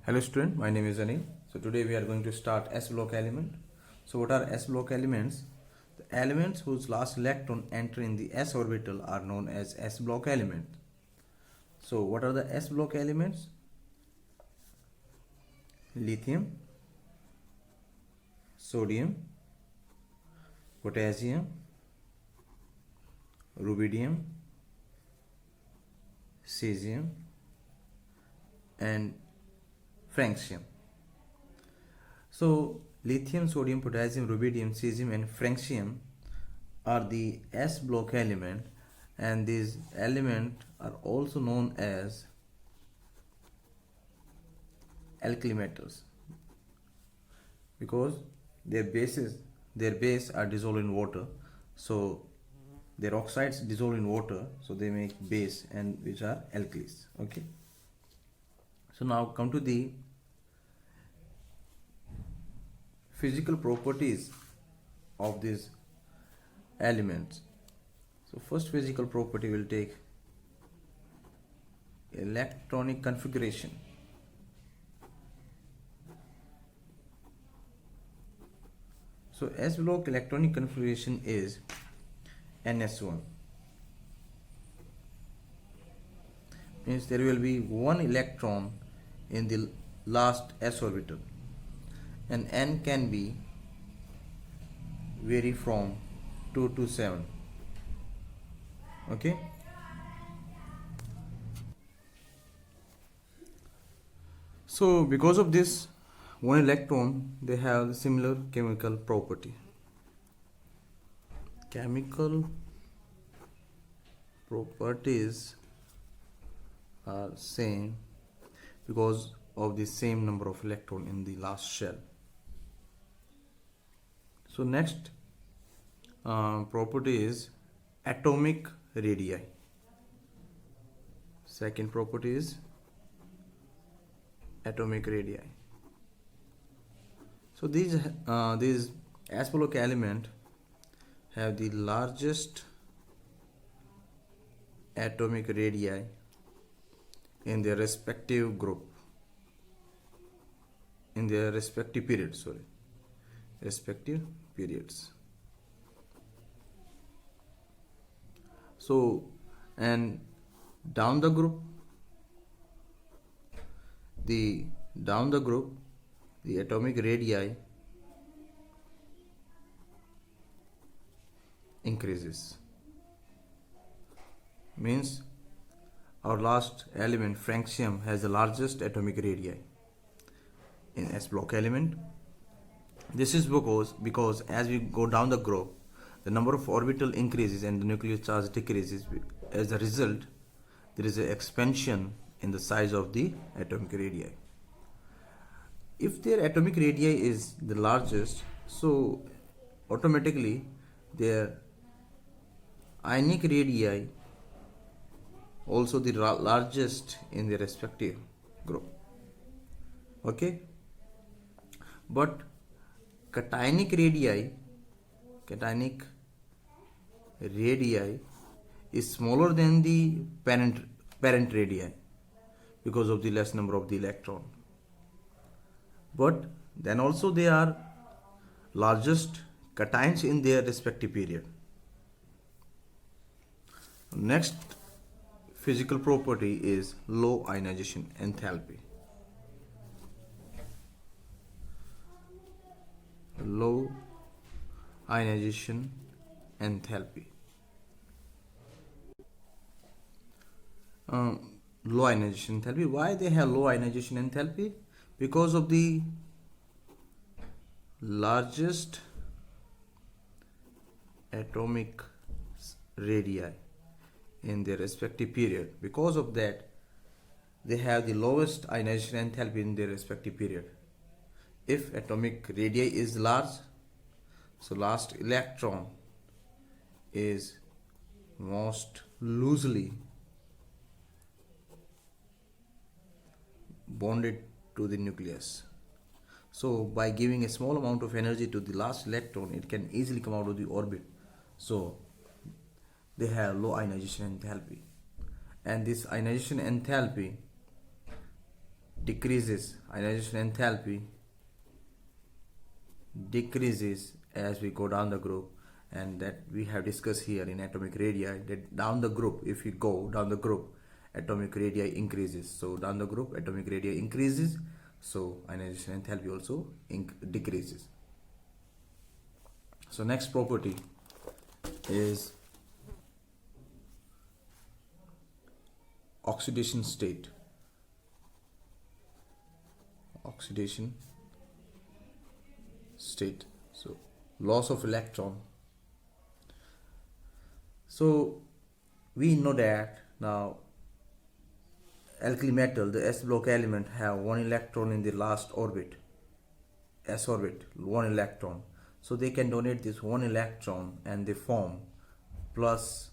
Hello student, my name is Anil. So today we are going to start S block element. So what are S block elements? The elements whose last electron enter in the S orbital are known as S block elements. So what are the S block elements? Lithium, sodium, potassium, rubidium, cesium and francium. So lithium, sodium, potassium, rubidium, cesium and francium are the S block element, and these elements are also known as alkali metals because their base are dissolved in water. So their oxides dissolve in water, so they make base and which are alkalis. Okay. So now come to the physical properties of these elements. So first physical property will take electronic configuration. So S block electronic configuration is NS1. Means there will be one electron in the last S orbital, and N can be vary from 2 to 7. Okay. So because of this one electron, they have similar chemical property. Chemical properties are same because of the same number of electron in the last shell. So next property is atomic radii. Second property is atomic radii. So these S block element have the largest atomic radii in their respective group, in their respective periods. So, and down the group, the atomic radii increases. Means our last element francium has the largest atomic radii in S block element. This is because as we go down the group, the number of orbital increases and the nuclear charge decreases. As a result, there is an expansion in the size of the atomic radii. If their atomic radii is the largest, so automatically their ionic radii also the largest in their respective group. Okay. But cationic radii is smaller than the parent radii because of the less number of the electron. But then also they are largest cations in their respective period. Next physical property is low ionization enthalpy. Low ionization enthalpy. Low ionization enthalpy. Why they have low ionization enthalpy? Because of the largest atomic radii in their respective period. Because of that, they have the lowest ionization enthalpy in their respective period. If atomic radii is large, so last electron is most loosely bonded to the nucleus. So by giving a small amount of energy to the last electron, it can easily come out of the orbit. So they have low ionization enthalpy, and this ionization enthalpy decreases, ionization enthalpy decreases as we go down the group, and that we have discussed here in atomic radii, that down the group, if we go down the group, atomic radii increases. So down the group atomic radii increases, so ionization enthalpy also decreases. So next property is oxidation state. Oxidation state, so loss of electron. So we know that now alkali metal, the s block element, have one electron in the last orbit, s orbit, one electron. So they can donate this one electron and they form plus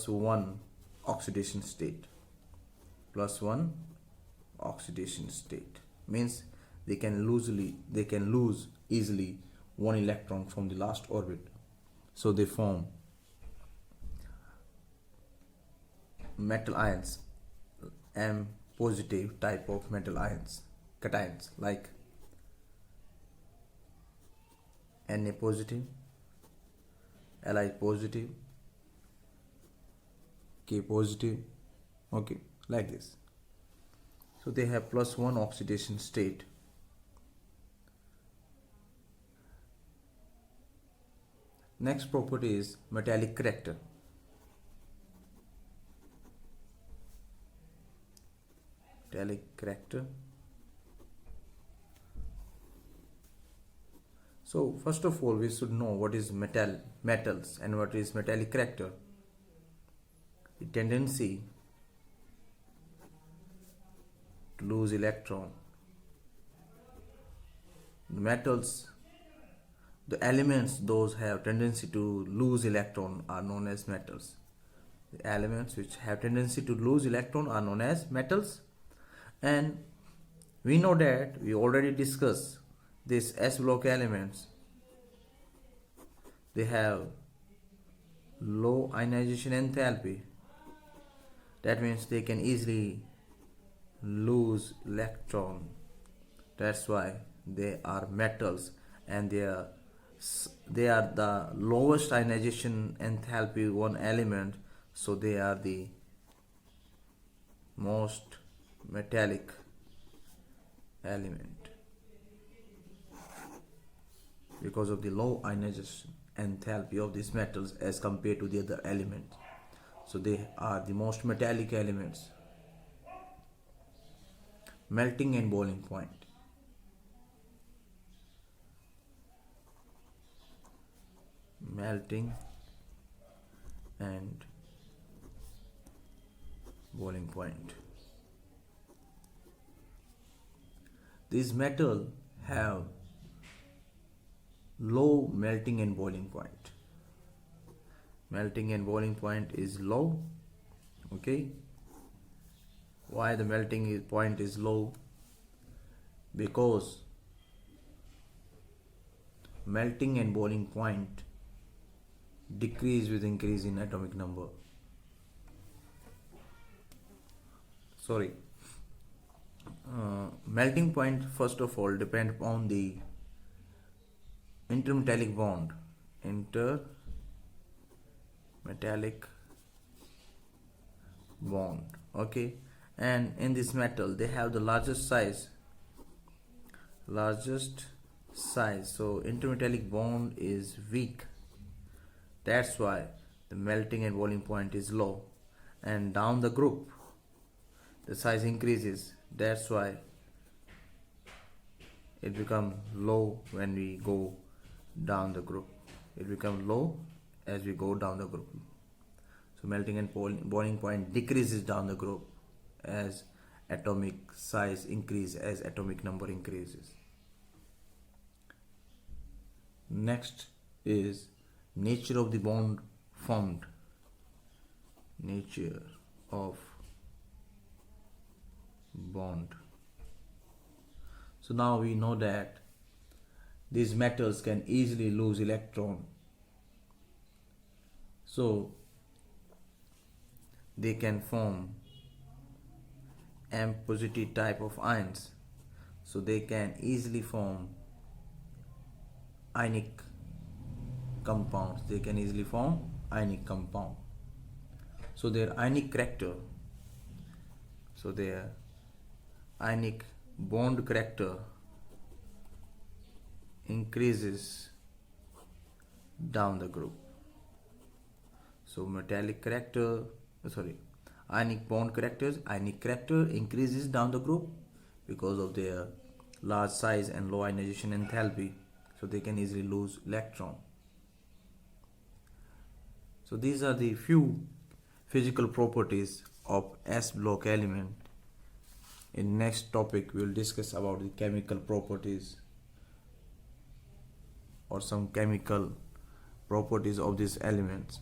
one oxidation state. Plus one oxidation state means they can lose easily one electron from the last orbit. So they form metal ions, M positive type of metal ions, cations, like Na positive, Li positive, K positive, okay, like this. So they have plus one oxidation state. Next property is metallic character. Metallic character. So first of all, we should know what is metals and what is metallic character. The tendency to lose electron. The metals, the elements those have tendency to lose electron are known as metals. The elements which have tendency to lose electron are known as metals. And we know that we already discussed these s block elements. They have low ionization enthalpy. That means they can easily lose electron. That's why they are metals, and they are the lowest ionization enthalpy one element, so they are the most metallic element because of the low ionization enthalpy of these metals as compared to the other elements. So they are the most metallic elements. Melting and boiling point. Melting and boiling point. These metals have low melting and boiling point. Melting and boiling point is low. Okay. Why the melting point is low? Because melting and boiling point decrease with increase in atomic number. Melting point, first of all, depend upon the intermetallic bond. Intermetallic bond. Okay. And in this metal they have the largest size. So intermetallic bond is weak. That's why the melting and boiling point is low. And down the group the size increases. That's why it becomes low when we go down the group. It becomes low as we go down the group. So melting and boiling point decreases down the group as atomic size increases, as atomic number increases. Next is nature of the bond formed. Nature of bond. So now we know that these metals can easily lose electron. So they can form M positive type of ions, so they can easily form ionic compounds. So their ionic character, so their ionic bond character increases down the group. So ionic bond characters, ionic character increases down the group because of their large size and low ionization enthalpy, so they can easily lose electron. So these are the few physical properties of S block element. In next topic we will discuss about the chemical properties or some chemical properties of these elements.